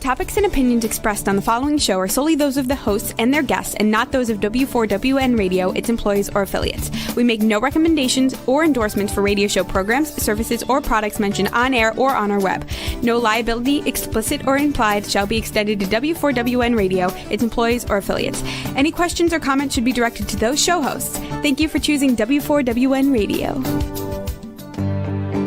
topics and opinions expressed on the following show are solely those of the hosts and their guests and not those of W4WN Radio, its employees, or affiliates. We make no recommendations or endorsements for radio show programs, services, or products mentioned on air or on our web. No liability, explicit or implied, shall be extended to W4WN Radio, its employees, or affiliates. Any questions or comments should be directed to those show hosts. Thank you for choosing W4WN Radio.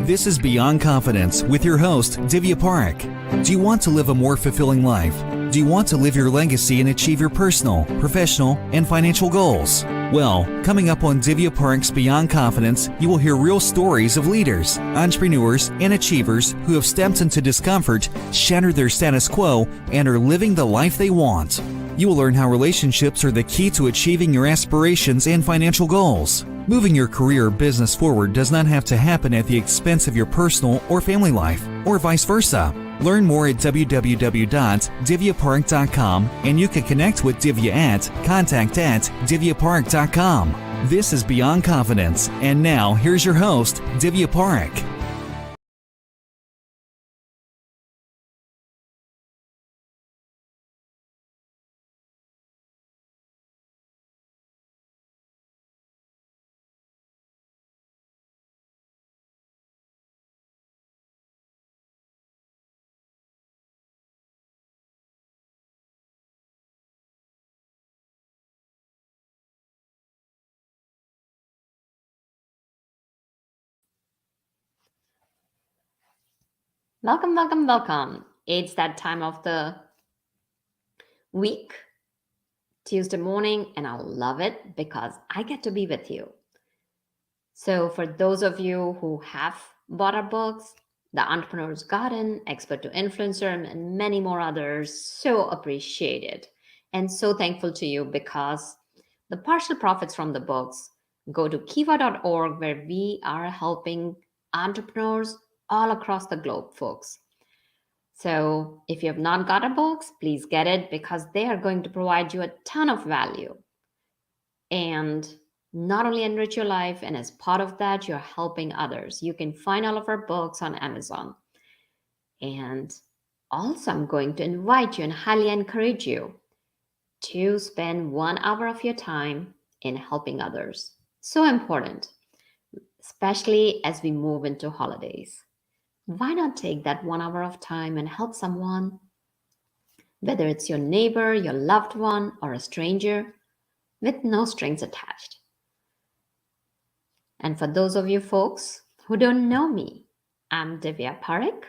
This is Beyond Confidence with your host, Divya Parekh. Do you want to live a more fulfilling life? Do you want to live your legacy and achieve your personal, professional, and financial goals? Well, coming up on Divya Parekh's Beyond Confidence, you will hear real stories of leaders, entrepreneurs, and achievers who have stepped into discomfort, shattered their status quo, and are living the life they want. You will learn how relationships are the key to achieving your aspirations and financial goals. Moving your career or business forward does not have to happen at the expense of your personal or family life, or vice versa. Learn more at www.divyaparekh.com, and you can connect with Divya at contact@divyaparekh.com. This is Beyond Confidence, and now here's your host, Divya Parekh. Welcome, welcome, welcome. It's that time of the week, Tuesday morning, and I love it because I get to be with you. So for those of you who have bought our books, The Entrepreneur's Garden, Expert to Influencer, and many more others, so appreciated and so thankful to you because the partial profits from the books go to kiva.org, where we are helping entrepreneurs all across the globe, folks. So if you have not got our books, please get it because they are going to provide you a ton of value and not only enrich your life, and as part of that, you're helping others. You can find all of our books on Amazon. And also, I'm going to invite you and highly encourage you to spend 1 hour of your time in helping others. So important, especially as we move into holidays. Why not take that 1 hour of time and help someone, whether it's your neighbor, your loved one, or a stranger, with no strings attached? And for those of you folks who don't know me, I'm Divya Parekh,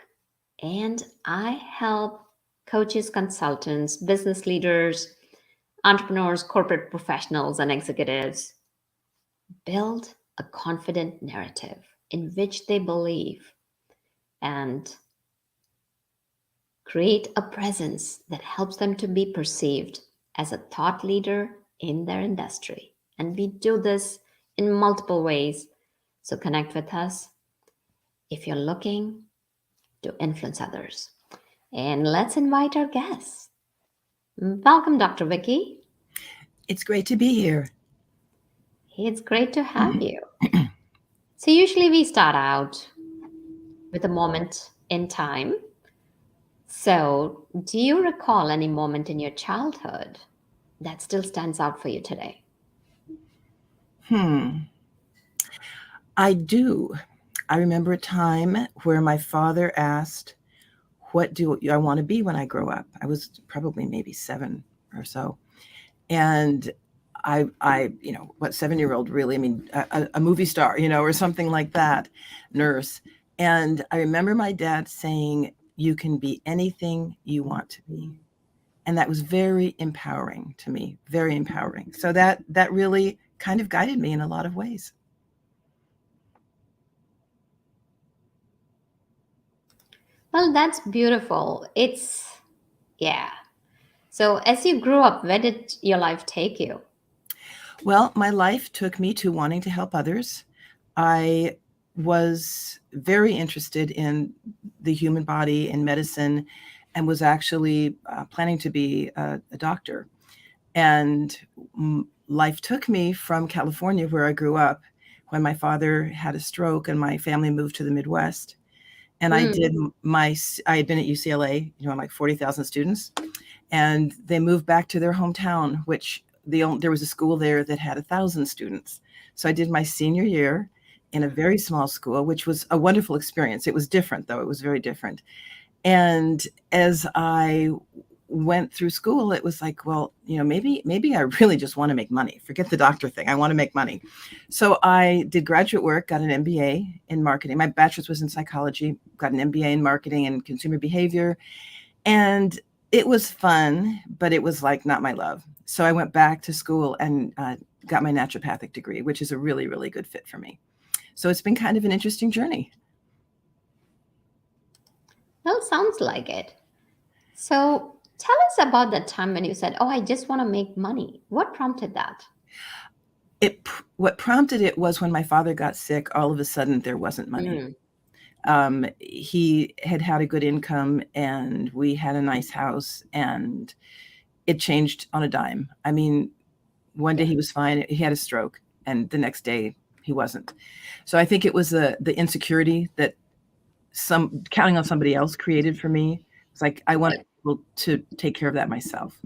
and I help coaches, consultants, business leaders, entrepreneurs, corporate professionals, and executives build a confident narrative in which they believe and create a presence that helps them to be perceived as a thought leader in their industry. And we do this in multiple ways. So connect with us if you're looking to influence others. And let's invite our guests. Welcome, Dr. Vicky. It's great to be here. It's great to have you. So usually we start out with a moment in time. So do you recall any moment in your childhood that still stands out for you today? I do. I remember a time where my father asked, what do I want to be when I grow up? I was probably maybe 7 or so. And I, 7-year-old really, a movie star, or something like that, nurse. And I remember my dad saying, you can be anything you want to be. And that was very empowering to me, very empowering. So that really kind of guided me in a lot of ways. Well, that's beautiful. So as you grew up, where did your life take you? Well, my life took me to wanting to help others. I was very interested in the human body and medicine and was actually planning to be a doctor. And life took me from California, where I grew up, when my father had a stroke and my family moved to the Midwest. And I had been at UCLA, like 40,000 students, and they moved back to their hometown, which there was a school there that had 1,000 students. So I did my senior year in a very small school, which was a wonderful experience. It was different, though. It was very different. And as I went through school, it was like, well, maybe I really just want to make money. Forget the doctor thing. I want to make money. So I did graduate work, got an MBA in marketing. My bachelor's was in psychology, got an MBA in marketing and consumer behavior. And it was fun, but it was like not my love. So I went back to school and got my naturopathic degree, which is a really, really good fit for me. So it's been kind of an interesting journey. Well, sounds like it. So tell us about that time when you said, oh, I just want to make money. What prompted that? What prompted it was when my father got sick, all of a sudden there wasn't money. He had a good income and we had a nice house, and it changed on a dime. I mean, one day he was fine. He had a stroke, and the next day he wasn't. So I think it was the insecurity that counting on somebody else created for me. It's like, I wanted to take care of that myself.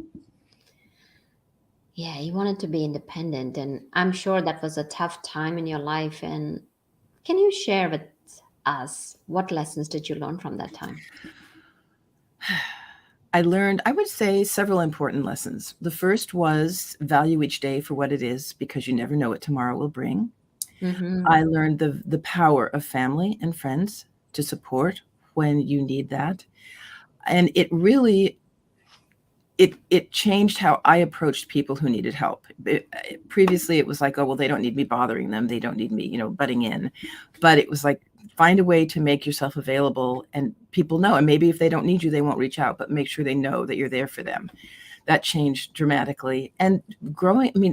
Yeah, you wanted to be independent, and I'm sure that was a tough time in your life. And can you share with us, what lessons did you learn from that time? I learned, I would say, several important lessons. The first was value each day for what it is, because you never know what tomorrow will bring. I learned the power of family and friends to support when you need that. And it really, it changed how I approached people who needed help. Previously, it was like, oh, well, they don't need me bothering them. They don't need me, butting in. But it was like, find a way to make yourself available, and people know. And maybe if they don't need you, they won't reach out, but make sure they know that you're there for them. That changed dramatically. And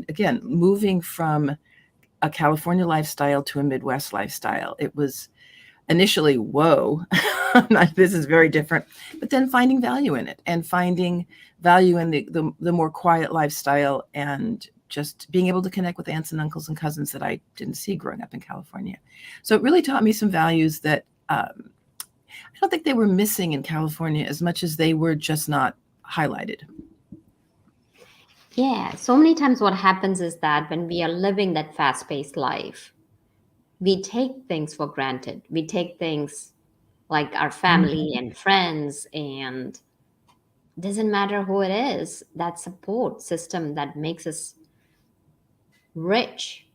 again, moving from a California lifestyle to a Midwest lifestyle, it was initially, whoa, this is very different. But then finding value in it, and finding value in the more quiet lifestyle, and just being able to connect with aunts and uncles and cousins that I didn't see growing up in California. So it really taught me some values that I don't think they were missing in California as much as they were just not highlighted. Yeah, so many times what happens is that when we are living that fast-paced life, we take things for granted. We take things like our family and friends, and doesn't matter who it is, that support system that makes us rich,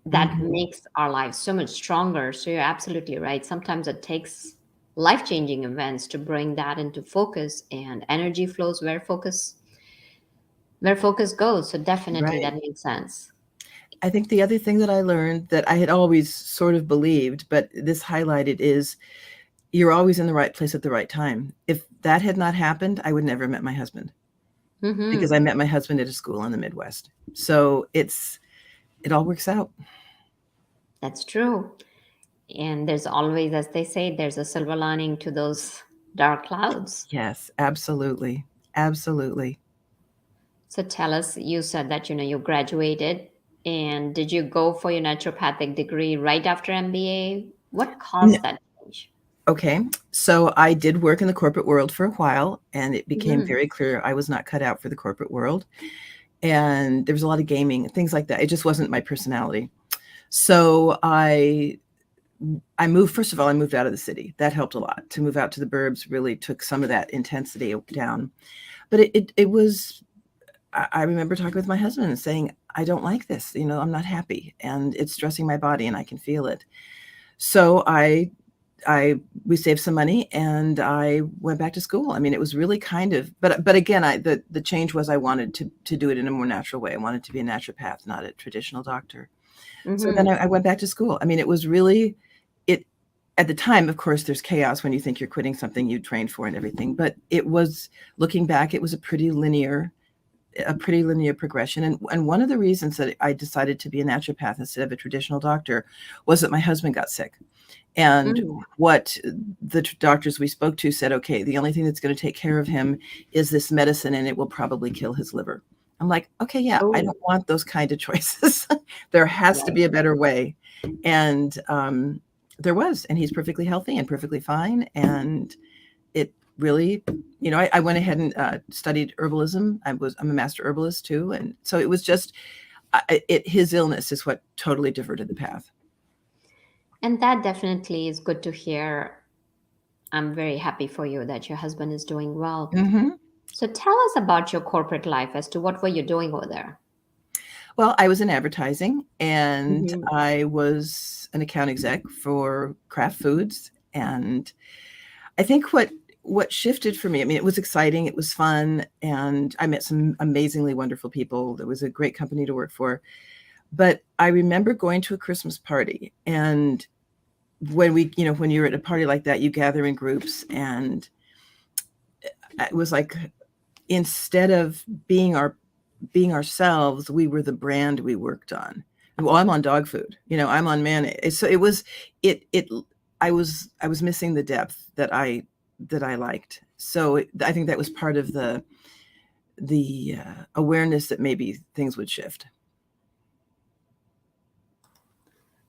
that makes our lives so much stronger. So you're absolutely right. Sometimes it takes life-changing events to bring that into focus, and energy flows where focus goes. So definitely that makes sense. I think the other thing that I learned that I had always sort of believed, but this highlighted, is you're always in the right place at the right time. If that had not happened, I would never have met my husband, because I met my husband at a school in the Midwest. So it all works out. That's true. And there's always, as they say, there's a silver lining to those dark clouds. Yes, absolutely. Absolutely. So tell us, you said that, you graduated, and did you go for your naturopathic degree right after MBA? What caused that change? Okay. So I did work in the corporate world for a while, and it became very clear I was not cut out for the corporate world. And there was a lot of gaming, things like that. It just wasn't my personality. So I moved, first of all, I moved out of the city. That helped a lot. To move out to the burbs really took some of that intensity down. But it was, I remember talking with my husband and saying, I don't like this. I'm not happy, and it's stressing my body, and I can feel it. So we saved some money, and I went back to school. I mean, it was really kind of, but again, the change was I wanted to do it in a more natural way. I wanted to be a naturopath, not a traditional doctor. So then I went back to school. I mean, it was really, at the time, of course, there's chaos when you think you're quitting something you trained for and everything, but it was, looking back, it was a pretty linear progression. And one of the reasons that I decided to be a naturopath instead of a traditional doctor was that my husband got sick. And what the doctors we spoke to said, okay, the only thing that's going to take care of him is this medicine, and it will probably kill his liver. I'm like, okay, yeah, I don't want those kind of choices. There has to be a better way. And There was, and he's perfectly healthy and perfectly fine. And it really, I went ahead and studied herbalism. I'm a master herbalist too. And so it was just, his illness is what totally diverted the path. And that definitely is good to hear. I'm very happy for you that your husband is doing well. Mm-hmm. So tell us about your corporate life as to what were you doing over there? Well, I was in advertising, and Mhm. I was an account exec for Kraft Foods. And I think what shifted for me, I mean, it was exciting, it was fun, and I met some amazingly wonderful people. It was a great company to work for. But I remember going to a Christmas party, and when you're at a party like that, you gather in groups, and it was like, instead of being ourselves, we were the brand we worked on. Well, I'm on dog food, I'm on mayonnaise. So it was, I was missing the depth that I liked. So I think that was part of the awareness that maybe things would shift.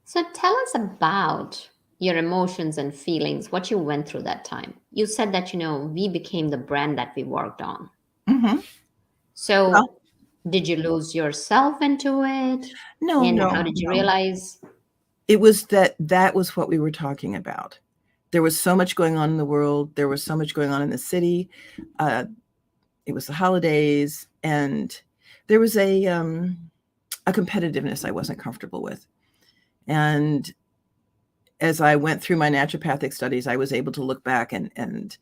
So tell us about your emotions and feelings, what you went through that time. You said that, we became the brand that we worked on. Mm-hmm. So Well, did you lose yourself into it? no, And no, how did you no. realize? It was that was what we were talking about. There was so much going on in the world. There was so much going on in the city. It was the holidays, and there was a competitiveness I wasn't comfortable with. And as I went through my naturopathic studies, I was able to look back and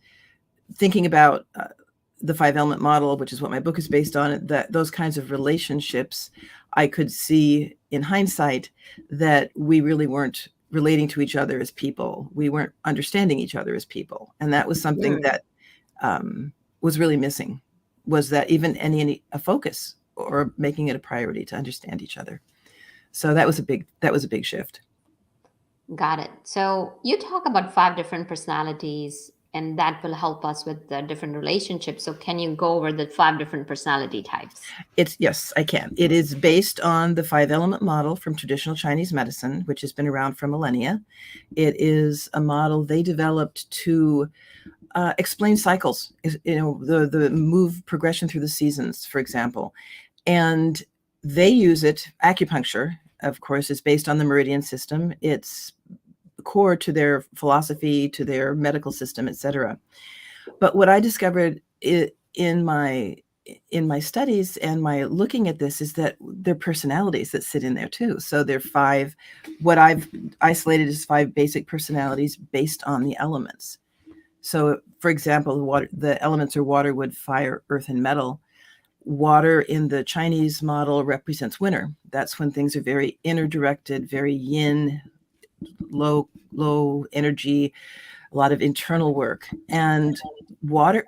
thinking about the 5-element model, which is what my book is based on, that those kinds of relationships, I could see in hindsight that we really weren't relating to each other as people. We weren't understanding each other as people. And that was something that was really missing, was that even a focus or making it a priority to understand each other. So that was a big shift. Got it. So you talk about 5 different personalities, and that will help us with the different relationships. So can you go over the 5 different personality types? Yes, I can. It is based on the 5-element model from traditional Chinese medicine, which has been around for millennia. It is a model they developed to explain cycles, the progression through the seasons, for example. And they use it, acupuncture, of course, is based on the meridian system. It's core to their philosophy, to their medical system, etc. But what I discovered in my studies and my looking at this is that there are personalities that sit in there too. So there are 5, what I've isolated as 5 basic personalities based on the elements. So, for example, the elements are water, wood, fire, earth, and metal. Water in the Chinese model represents winter. That's when things are very inner directed, very yin, low energy, a lot of internal work. And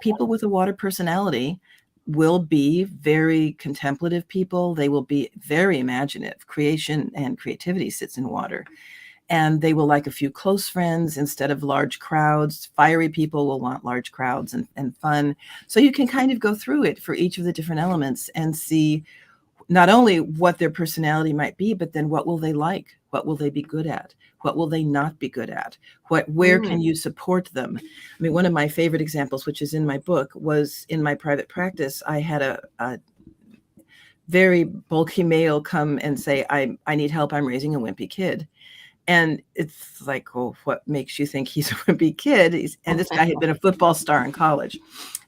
people with a water personality will be very contemplative people. They will be very imaginative. Creation and creativity sits in water. And they will like a few close friends instead of large crowds. Fiery people will want large crowds and fun. So you can kind of go through it for each of the different elements and see not only what their personality might be, but then what will they like? What will they be good at? What will they not be good at? Where can you support them? I mean, one of my favorite examples, which is in my book, was in my private practice. I had a very bulky male come and say, I need help. I'm raising a wimpy kid. And it's like, well, what makes you think he's a wimpy kid? And this guy had been a football star in college.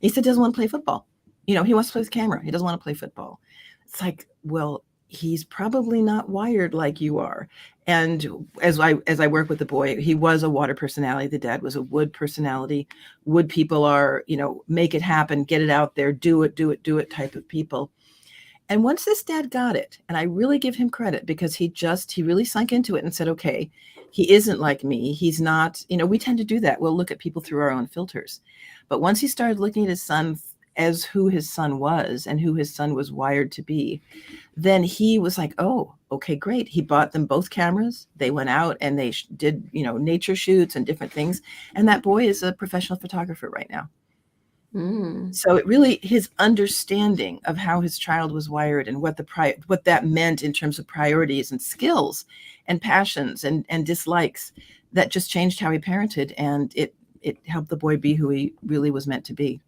He said, doesn't want to play football. He wants to play with camera. He doesn't want to play football. It's like, well, he's probably not wired like you are. And as I work with the boy, he was a water personality. The dad was a wood personality. Wood people are, make it happen, get it out there, do it type of people. And once this dad got it, and I really give him credit because he really sunk into it and said, okay, he isn't like me. He's not, we tend to do that. We'll look at people through our own filters. But once he started looking at his son as who his son was and who his son was wired to be, then he was like, oh, okay, great. He bought them both cameras. They went out and they did, nature shoots and different things. And that boy is a professional photographer right now. Mm. So it really, his understanding of how his child was wired and what what that meant in terms of priorities and skills and passions and dislikes, that just changed how he parented, and it helped the boy be who he really was meant to be.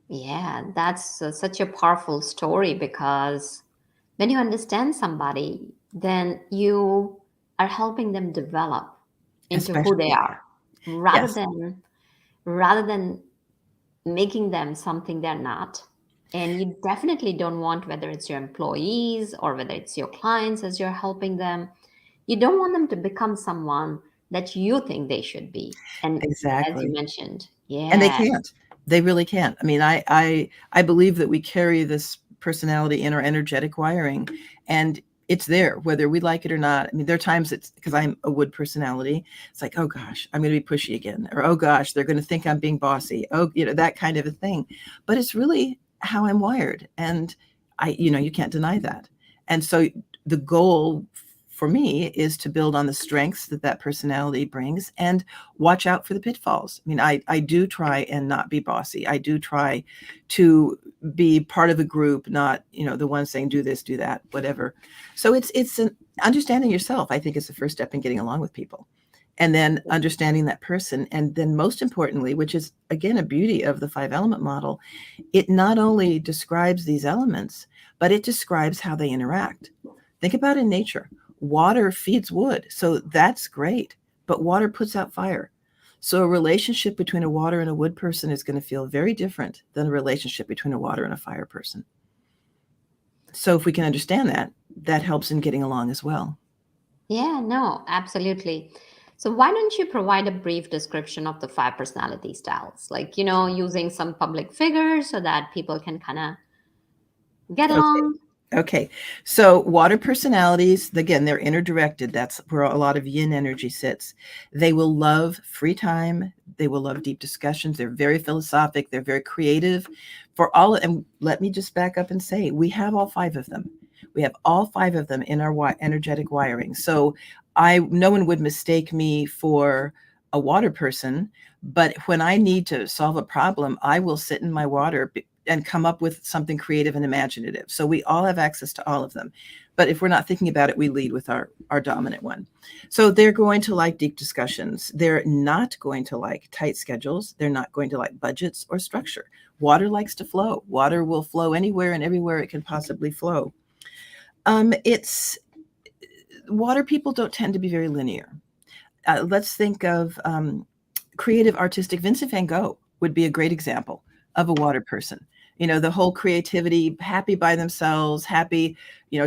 Yeah, that's such a powerful story, because when you understand somebody, then you are helping them develop into who they Especially, are, rather yes, than rather than making them something they're not. And you definitely don't want, whether it's your employees or whether it's your clients as you're helping them, you don't want them to become someone that you think they should be. And as you exactly. mentioned, And they yeah, can't. They really can't. I mean, I believe that we carry this personality in our energetic wiring, and it's there whether we like it or not. I mean, there are times it's because I'm a wood personality. It's like, oh gosh, I'm going to be pushy again, or oh gosh, they're going to think I'm being bossy. Oh, that kind of a thing. But it's really how I'm wired, and you can't deny that. And so the goal for me is to build on the strengths that personality brings and watch out for the pitfalls. I mean, I do try and not be bossy. I do try to be part of a group, not, the one saying do this, do that, whatever. So it's an understanding yourself, I think, is the first step in getting along with people. And then understanding that person. And then most importantly, which is again a beauty of the 5-element model, it not only describes these elements, but it describes how they interact. Think about in nature. Water feeds wood, so that's great, but water puts out fire. So a relationship between a water and a wood person is going to feel very different than a relationship between a water and a fire person. So if we can understand that, that helps in getting along as well. yeah, no, absolutely. So why don't you provide a brief description of the 5 personality styles, like, using some public figures so that people can kind of get Okay. along? Okay. So water personalities, again, they're interdirected. That's where a lot of yin energy sits. They will love free time. They will love deep discussions. They're very philosophic. They're very creative. And let me just back up and say, we have all 5 of them. We have all 5 of them in our energetic wiring. So no one would mistake me for a water person, but when I need to solve a problem, I will sit in my water and come up with something creative and imaginative. So we all have access to all of them. But if we're not thinking about it, we lead with our dominant one. So they're going to like deep discussions. They're not going to like tight schedules. They're not going to like budgets or structure. Water likes to flow. Water will flow anywhere and everywhere it can possibly flow. Water people don't tend to be very linear. Let's think of creative, artistic. Vincent van Gogh would be a great example of a water person. The whole creativity, happy by themselves, happy,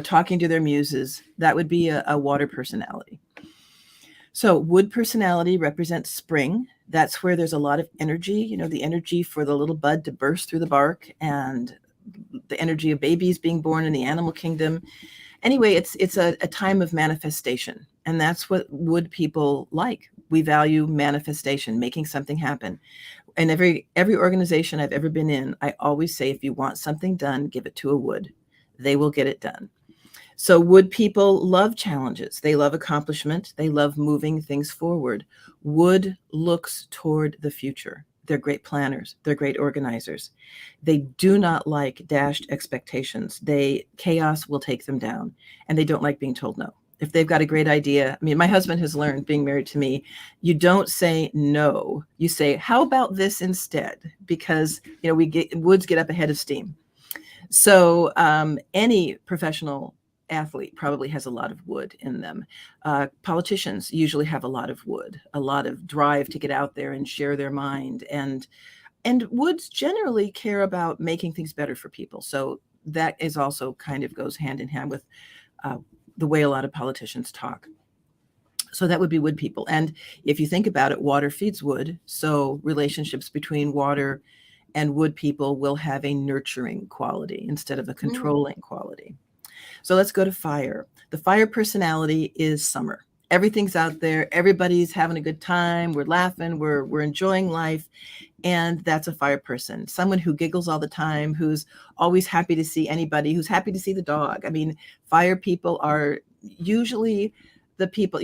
talking to their muses. That would be a water personality. So wood personality represents spring. That's where there's a lot of energy, the energy for the little bud to burst through the bark, and the energy of babies being born in the animal kingdom. Anyway, it's a time of manifestation. And that's what wood people like. We value manifestation, making something happen. And every organization I've ever been in, I always say, if you want something done, give it to a wood. They will get it done. So wood people love challenges. They love accomplishment. They love moving things forward. Wood looks toward the future. They're great planners. They're great organizers. They do not like dashed expectations. Chaos will take them down, and they don't like being told no. If they've got a great idea, I mean, my husband has learned, being married to me, you don't say no. You say, how about this instead? Because, woods get up ahead of steam. So any professional athlete probably has a lot of wood in them. Politicians usually have a lot of wood, a lot of drive to get out there and share their mind. And woods generally care about making things better for people. So that is also kind of goes hand in hand with the way a lot of politicians talk. So that would be wood people. And if you think about it, water feeds wood. So relationships between water and wood people will have a nurturing quality instead of a controlling quality. So let's go to fire. The fire personality is summer. Everything's out there. Everybody's having a good time. We're laughing. We're enjoying life. And that's a fire person. Someone who giggles all the time, who's always happy to see anybody, who's happy to see the dog. I mean, fire people are usually the people,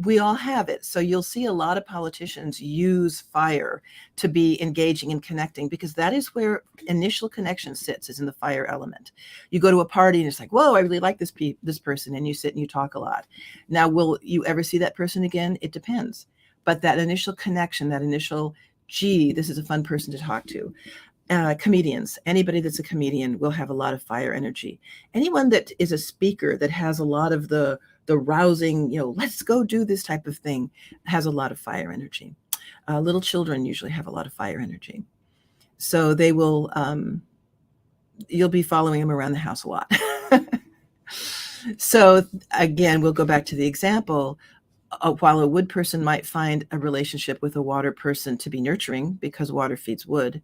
we all have it. So you'll see a lot of politicians use fire to be engaging and connecting, because that is where initial connection sits, is in the fire element. You go to a party and it's like, whoa, I really like this person. And you sit and you talk a lot. Now, will you ever see that person again? It depends. But that initial connection, that initial, gee, this is a fun person to talk to. Comedians, anybody that's a comedian will have a lot of fire energy. Anyone that is a speaker that has a lot of the rousing, let's go do this type of thing, has a lot of fire energy. Little children usually have a lot of fire energy. So they will, you'll be following them around the house a lot. So again, we'll go back to the example. While a wood person might find a relationship with a water person to be nurturing because water feeds wood,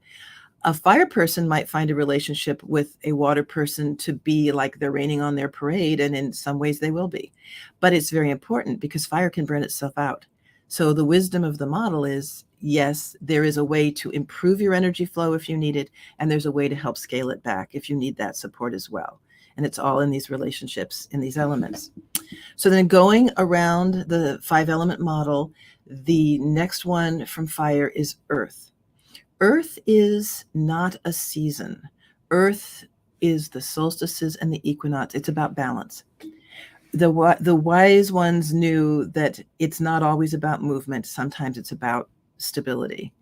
a fire person might find a relationship with a water person to be like they're raining on their parade, and in some ways they will be. But it's very important because fire can burn itself out. So the wisdom of the model is, yes, there is a way to improve your energy flow if you need it, and there's a way to help scale it back if you need that support as well. And it's all in these relationships, in these elements. So then going around the 5-element model, the next one from fire is earth. Earth is not a season. Earth is the solstices and the equinox. It's about balance. The wise ones knew that it's not always about movement. Sometimes it's about stability.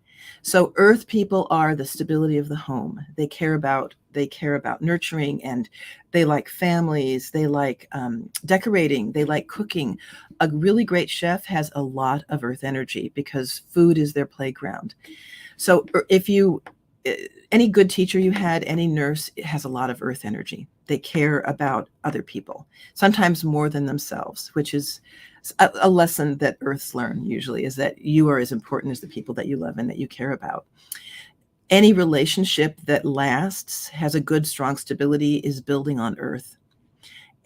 So earth people are the stability of the home. They care about nurturing, and they like families. They like decorating. They like cooking. A really great chef has a lot of earth energy because food is their playground. So if any good teacher you had, any nurse, has a lot of earth energy. They care about other people, sometimes more than themselves, which is a lesson that earths learn usually, is that you are as important as the people that you love and that you care about. Any relationship that lasts, has a good, strong stability, is building on earth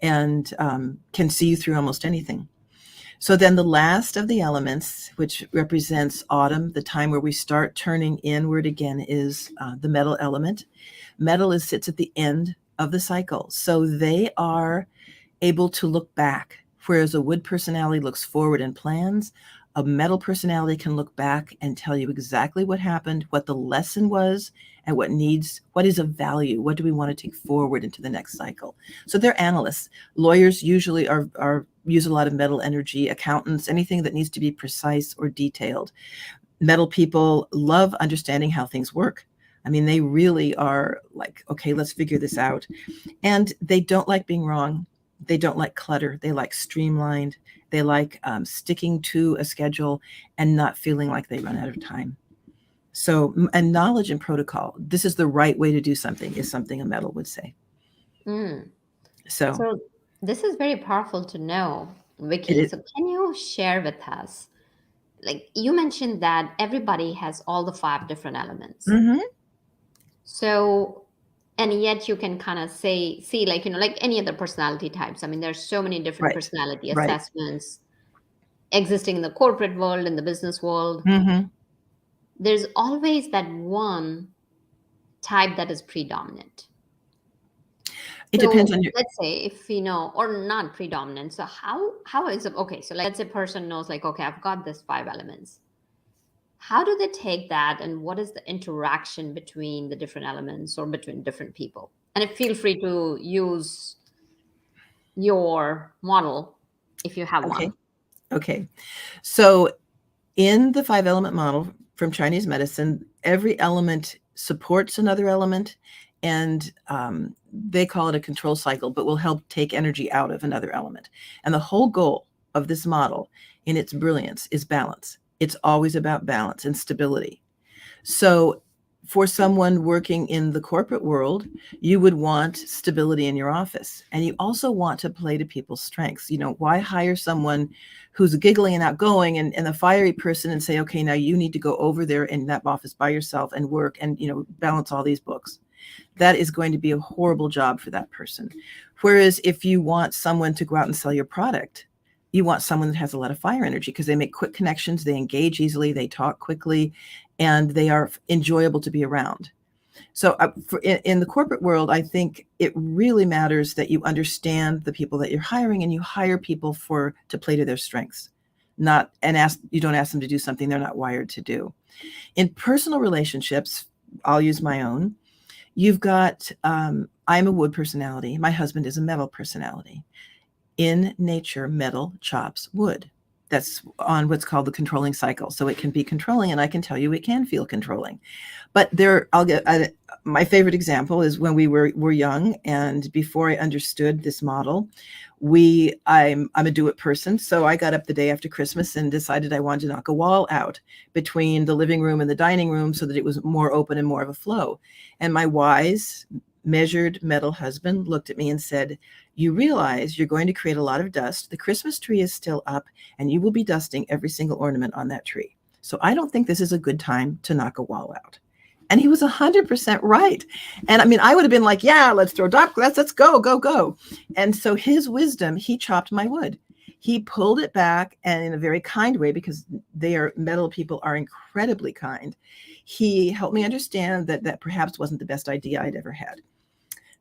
and can see you through almost anything. So then the last of the elements, which represents autumn, the time where we start turning inward again, is the metal element. Metal sits at the end of the cycle. So they are able to look back, whereas a wood personality looks forward and plans. A metal personality can look back and tell you exactly what happened, what the lesson was, and what is of value. What do we want to take forward into the next cycle? So they're analysts. Lawyers usually use a lot of metal energy. Accountants, anything that needs to be precise or detailed. Metal people love understanding how things work. I mean, they really are like, okay, let's figure this out. And they don't like being wrong. They don't like clutter. They like streamlined. They like sticking to a schedule and not feeling like they run out of time. So, and knowledge and protocol, this is the right way to do something, is something a metal would say. So this is very powerful to know, Vicki. So can you share with us, like you mentioned that everybody has all the 5 different elements. Mm-hmm. So, and yet you can kind of see like, like any other personality types. I mean, there's so many different personality assessments existing in the corporate world, in the business world. Mm-hmm. There's always that one type that is predominant. It depends on let's say if, or not predominant. So how is it? Okay. So let's say a person knows like, okay, I've got this 5 elements. How do they take that, and what is the interaction between the different elements or between different people? And feel free to use your model if you have one. Okay. So in the 5-element model from Chinese medicine, every element supports another element, and they call it a control cycle, but will help take energy out of another element. And the whole goal of this model, in its brilliance, is balance. It's always about balance and stability. So for someone working in the corporate world, you would want stability in your office. And you also want to play to people's strengths. Why hire someone who's giggly and outgoing and a fiery person and say, okay, now you need to go over there in that office by yourself and work and, balance all these books. That is going to be a horrible job for that person. Whereas if you want someone to go out and sell your product, you want someone that has a lot of fire energy because they make quick connections, they engage easily, they talk quickly, and they are enjoyable to be around. So in the corporate world, I think it really matters that you understand the people that you're hiring and you hire people to play to their strengths, you don't ask them to do something they're not wired to do. In personal relationships, I'll use my own. You've got, I'm a wood personality. My husband is a metal personality. In nature, metal chops wood. That's on what's called the controlling cycle. So it can be controlling, and I can tell you it can feel controlling. But my favorite example is when we were young, and before I understood this model, I'm a do it person. So I got up the day after Christmas and decided I wanted to knock a wall out between the living room and the dining room so that it was more open and more of a flow. And my wise, measured metal husband looked at me and said, "You realize you're going to create a lot of dust. The Christmas tree is still up, and you will be dusting every single ornament on that tree. So I don't think this is a good time to knock a wall out." And he was 100% right. And I mean, I would have been like, yeah, let's throw let's go. And so his wisdom, he chopped my wood. He pulled it back, and in a very kind way, because metal people are incredibly kind. He helped me understand that perhaps wasn't the best idea I'd ever had.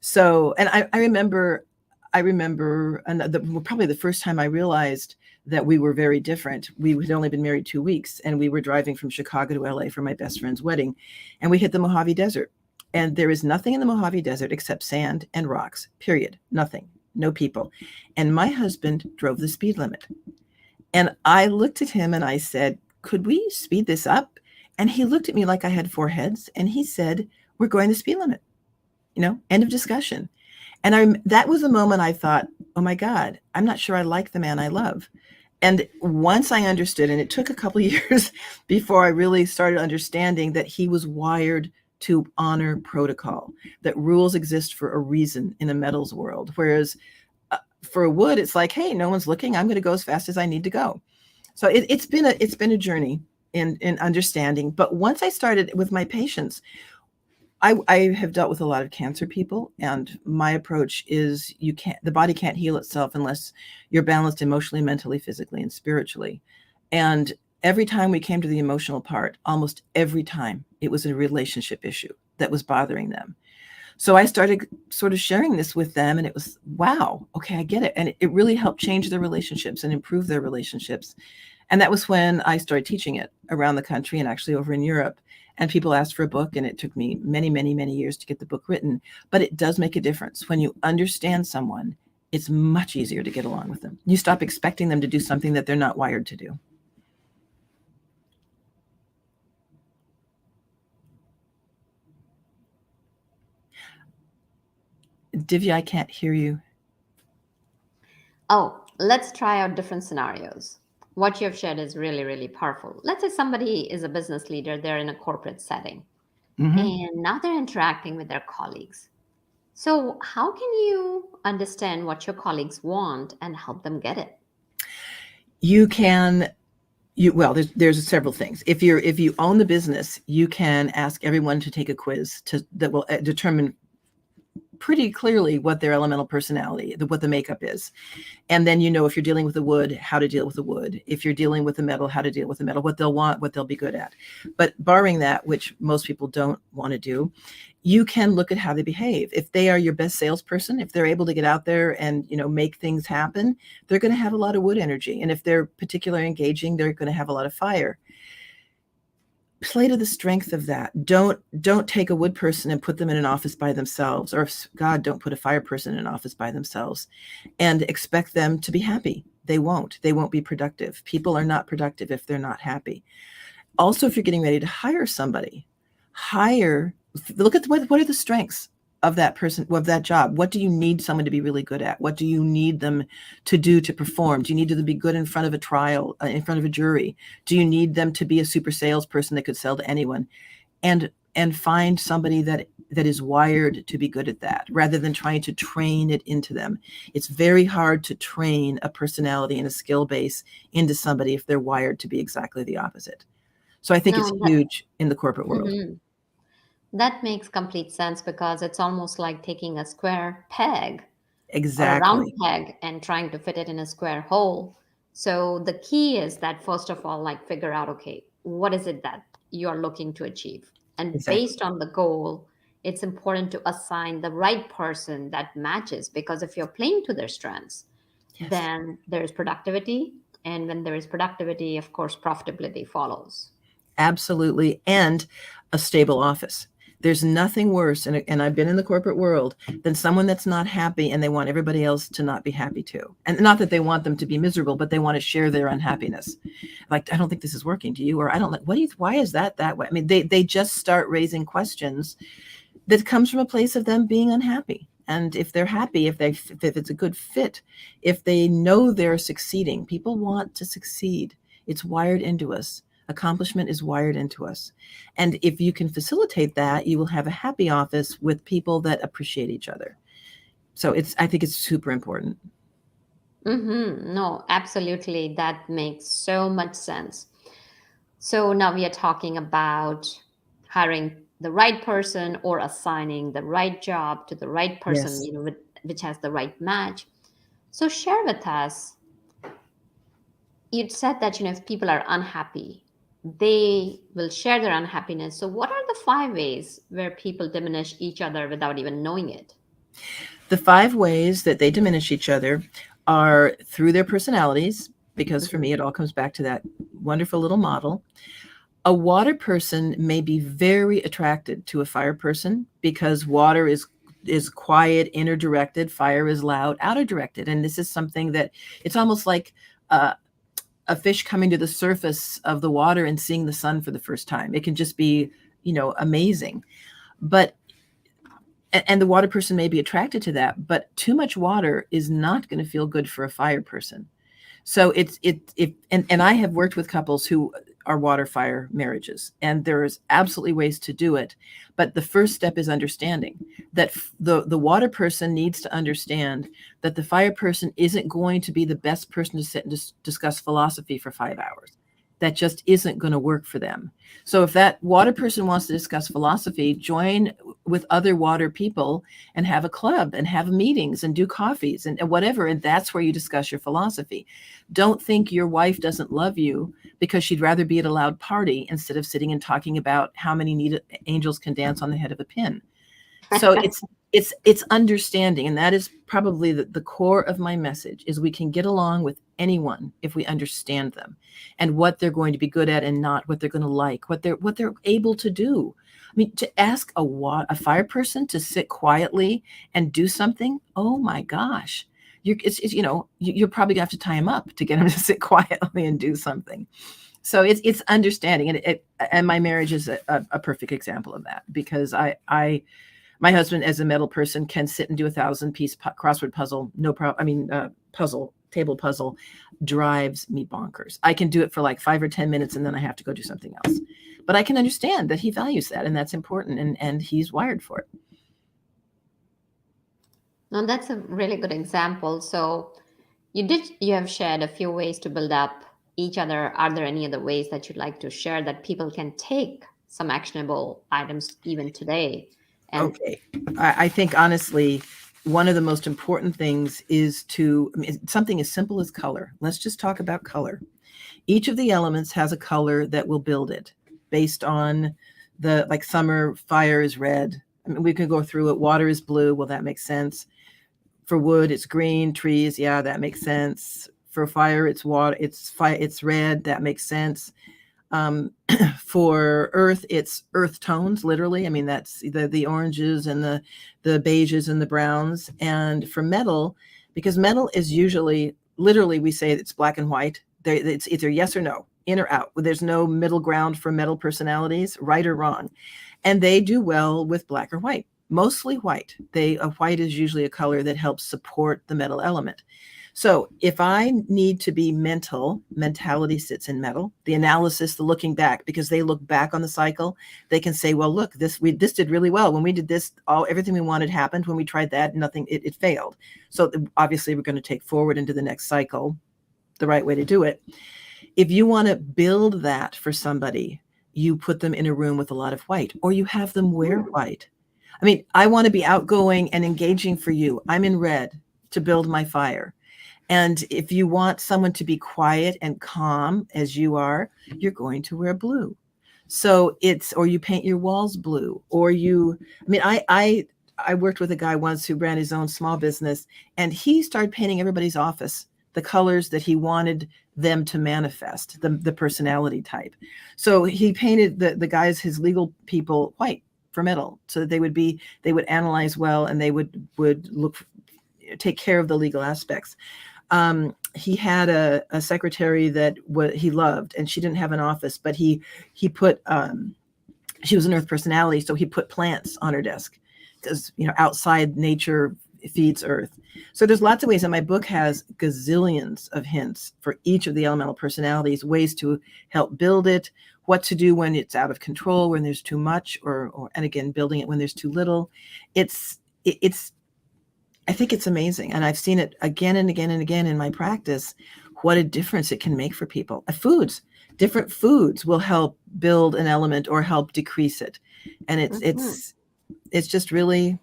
So, and I remember probably the first time I realized that we were very different. We had only been married 2 weeks, and we were driving from Chicago to LA for my best friend's wedding. And we hit the Mojave Desert. And there is nothing in the Mojave Desert except sand and rocks, period. Nothing, no people. And my husband drove the speed limit. And I looked at him and I said, "Could we speed this up?" And he looked at me like I had 4 heads. And he said, "We're going the speed limit." End of discussion. And that was a moment I thought, oh my God, I'm not sure I like the man I love. And once I understood, and it took a couple of years before I really started understanding that he was wired to honor protocol, that rules exist for a reason in a metals world. Whereas for a wood, it's like, hey, no one's looking. I'm going to go as fast as I need to go. So it's been a journey in understanding. But once I started with my patients, I have dealt with a lot of cancer people, and my approach is the body can't heal itself unless you're balanced emotionally, mentally, physically, and spiritually. And every time we came to the emotional part, almost every time it was a relationship issue that was bothering them. So I started sort of sharing this with them, and it was, wow, okay, I get it. And it really helped change their relationships and improve their relationships. And that was when I started teaching it around the country and actually over in Europe. And people asked for a book, and it took me many, many, many years to get the book written. But it does make a difference. When you understand someone, it's much easier to get along with them. You stop expecting them to do something that they're not wired to do. Divya, I can't hear you. Oh, let's try out different scenarios. What you have shared is really, really powerful. Let's say somebody is a business leader, they're in a corporate setting, and now they're interacting with their colleagues. So how can you understand what your colleagues want and help them get it? There's several things. If you own the business, you can ask everyone to take a quiz that will determine pretty clearly what their elemental personality, what the makeup is. And then, if you're dealing with the wood, how to deal with the wood. If you're dealing with the metal, how to deal with the metal, what they'll want, what they'll be good at. But barring that, which most people don't want to do, you can look at how they behave. If they are your best salesperson, if they're able to get out there and, make things happen, they're going to have a lot of wood energy. And if they're particularly engaging, they're going to have a lot of fire. Play to the strength of that. Don't take a wood person and put them in an office by themselves, or God, don't put a fire person in an office by themselves and expect them to be happy. They won't be productive. People are not productive if they're not happy. Also, if you're getting ready to hire somebody, look at what are the strengths of that person, of that job. What do you need someone to be really good at? What do you need them to do to perform? Do you need them to be good in front of a trial, in front of a jury? Do you need them to be a super salesperson that could sell to anyone? And find somebody that is wired to be good at that, rather than trying to train it into them. It's very hard to train a personality and a skill base into somebody if they're wired to be exactly the opposite. So I think it's huge in the corporate world. Mm-hmm. That makes complete sense, because it's almost like taking a square peg, or a round peg, and trying to fit it in a square hole. So the key is that, first of all, figure out, okay, what is it that you're looking to achieve? And based on the goal, it's important to assign the right person that matches, because if you're playing to their strengths, then there's productivity, And when there is productivity, of course, profitability follows. Absolutely. And a stable office. There's nothing worse, and I've been in the corporate world, than someone that's not happy and they want everybody else to not be happy too. And not that they want them to be miserable, but they want to share their unhappiness. Like, I don't think this is working. Do you? Or I don't like, why is that way? I mean, they just start raising questions that comes from a place of them being unhappy. And if they're happy, if it's a good fit, if they know they're succeeding, people want to succeed. It's wired into us. Accomplishment is wired into us. And if you can facilitate that, you will have a happy office with people that appreciate each other. So I think it's super important. No, absolutely. That makes so much sense. So now we are talking about hiring the right person or assigning the right job to the right person, Yes. which has the right match. So share with us, you'd said that, if people are unhappy, they will share their unhappiness. So what are the 5 ways where people diminish each other without even knowing it? The 5 ways that they diminish each other are through their personalities, because for me, it all comes back to that wonderful little model. A water person may be very attracted to a fire person because water is quiet, inner directed, fire is loud, outer directed. And this is something that it's almost like a fish coming to the surface of the water and seeing the sun for the first time. It can just be, amazing. And the water person may be attracted to that, but too much water is not going to feel good for a fire person. So and I have worked with couples who are water fire marriages, and there's absolutely ways to do it. But the first step is understanding that the water person needs to understand that the fire person isn't going to be the best person to sit and discuss philosophy for 5 hours. That just isn't going to work for them. So if that water person wants to discuss philosophy, join with other water people and have a club and have meetings and do coffees and whatever. And that's where you discuss your philosophy. Don't think your wife doesn't love you because she'd rather be at a loud party instead of sitting and talking about how many angels can dance on the head of a pin. So it's understanding. And that is probably the core of my message, is we can get along with anyone if we understand them and what they're going to be good at and not, what they're going to like, what they're able to do. I mean, to ask a fire person to sit quietly and do something, oh my gosh, you're probably gonna have to tie him up to get him to sit quietly and do something. So it's understanding, and my marriage is a perfect example of that, because my husband, as a metal person, can sit and do 1,000-piece crossword puzzle, no problem. I mean, table puzzle drives me bonkers. I can do it for like 5 or 10 minutes, and then I have to go do something else. But I can understand that he values that, and that's important, and he's wired for it. Now, that's a really good example. So you have shared a few ways to build up each other. Are there any other ways that you'd like to share that people can take some actionable items even today? Okay. I think, honestly, one of the most important things is something as simple as color. Let's just talk about color. Each of the elements has a color that will build it based on like summer, fire is red. I mean, we can go through it. Water is blue. Well, that makes sense. For wood, it's green. Trees, yeah, that makes sense. For fire, it's water. It's red. That makes sense. For earth, it's earth tones, literally. I mean, that's the oranges and the beiges and the browns. And for metal, because metal is usually, literally, we say it's black and white. It's either yes or no, in or out. There's no middle ground for metal personalities, right or wrong. And they do well with black or white, mostly white. White is usually a color that helps support the metal element. So if I need to be mentality sits in metal. The analysis, the looking back, because they look back on the cycle, they can say, well, look, this did really well. When we did this, everything we wanted happened. When we tried that, nothing, it failed. So obviously we're going to take forward into the next cycle the right way to do it. If you want to build that for somebody, you put them in a room with a lot of white, or you have them wear white. I mean, I want to be outgoing and engaging for you. I'm in red to build my fire. And if you want someone to be quiet and calm as you are, you're going to wear blue. So or you paint your walls blue, or I worked with a guy once who ran his own small business, and he started painting everybody's office the colors that he wanted them to manifest, the personality type. So he painted the guys, his legal people, white for metal, so that they would analyze well, and they would take care of the legal aspects. He had a secretary that he loved, and she didn't have an office, but he put, she was an earth personality, so he put plants on her desk, because, outside nature feeds earth. So there's lots of ways, and my book has gazillions of hints for each of the elemental personalities, ways to help build it, what to do when it's out of control, when there's too much, and again, building it when there's too little. I think it's amazing. And I've seen it again and again and again in my practice, what a difference it can make for people. Different foods will help build an element or help decrease it. And it's just really,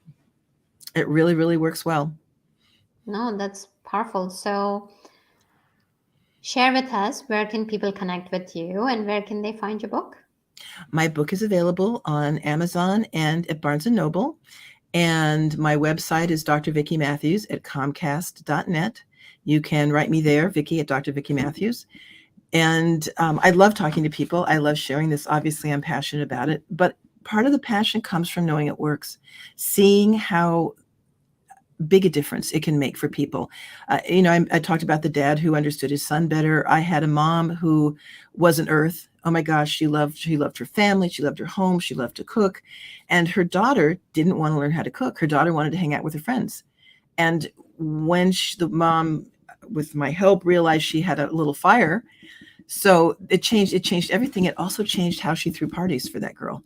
it really, really works well. No, that's powerful. So share with us, where can people connect with you, and where can they find your book? My book is available on Amazon and at Barnes & Noble. And my website is Dr. Vicky Matthews at Comcast.net. You can write me there, Vicky at Dr. Vicky Matthews. And I love talking to people. I love sharing this. Obviously, I'm passionate about it. But part of the passion comes from knowing it works, seeing how big a difference it can make for people. I talked about the dad who understood his son better. I had a mom who was an earth. Oh my gosh, she loved her family. She loved her home. She loved to cook. And her daughter didn't want to learn how to cook. Her daughter wanted to hang out with her friends. And when the mom, with my help, realized she had a little fire, so it changed everything. It also changed how she threw parties for that girl.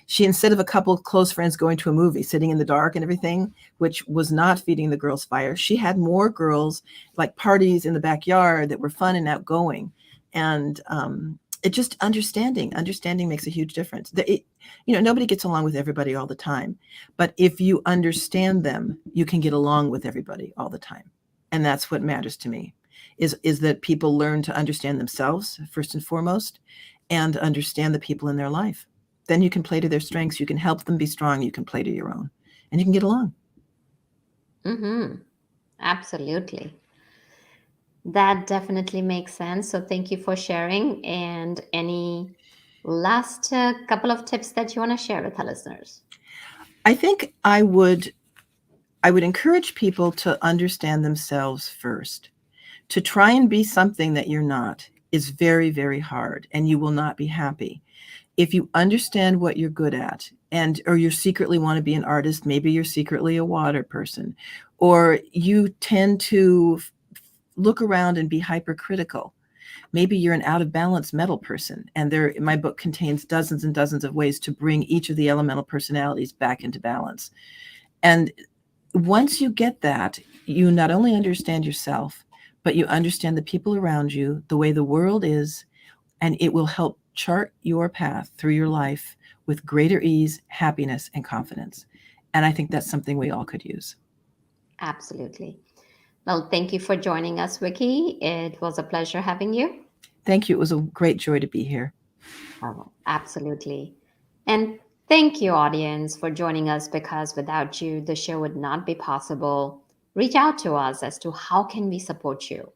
She, instead of a couple of close friends going to a movie, sitting in the dark and everything, which was not feeding the girls fire, she had more girls, like parties in the backyard that were fun and outgoing. And it just understanding makes a huge difference. Nobody gets along with everybody all the time, but if you understand them, you can get along with everybody all the time. And that's what matters to me, is that people learn to understand themselves first and foremost, and understand the people in their life. Then you can play to their strengths. You can help them be strong. You can play to your own, and you can get along. Absolutely. That definitely makes sense. So thank you for sharing. And any last couple of tips that you want to share with our listeners? I think I would encourage people to understand themselves first. To try and be something that you're not is very, very hard, and you will not be happy. If you understand what you're good at, or you secretly want to be an artist, maybe you're secretly a water person, or you tend to look around and be hypercritical. Maybe you're an out of balance metal person, and my book contains dozens and dozens of ways to bring each of the elemental personalities back into balance. And once you get that, you not only understand yourself, but you understand the people around you, the way the world is, and it will help chart your path through your life with greater ease, happiness, and confidence. And I think that's something we all could use. Absolutely. Well, thank you for joining us, Vicky. It was a pleasure having you. Thank you. It was a great joy to be here. Oh, absolutely. And thank you, audience, for joining us, because without you, the show would not be possible. Reach out to us as to how can we support you.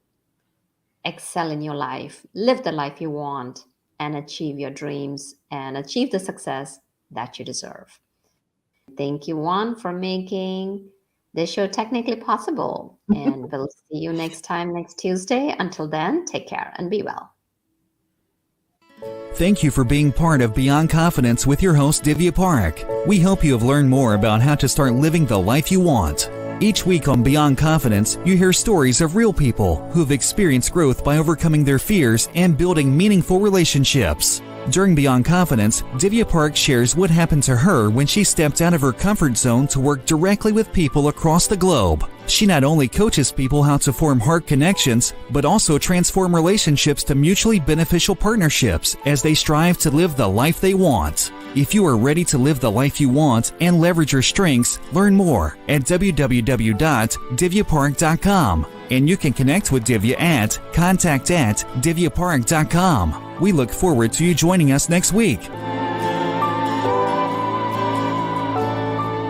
Excel in your life, live the life you want, and achieve your dreams and achieve the success that you deserve. Thank you, Juan, for making this show technically possible. And we'll see you next time, next Tuesday. Until then, take care and be well. Thank you for being part of Beyond Confidence with your host, Divya Parekh. We hope you have learned more about how to start living the life you want. Each week on Beyond Confidence, you hear stories of real people who have experienced growth by overcoming their fears and building meaningful relationships. During Beyond Confidence, Divya Parekh shares what happened to her when she stepped out of her comfort zone to work directly with people across the globe. She not only coaches people how to form heart connections, but also transform relationships to mutually beneficial partnerships as they strive to live the life they want. If you are ready to live the life you want and leverage your strengths, learn more at www.divyaparekh.com. And you can connect with Divya at contact@divyaparekh.com. We look forward to you joining us next week.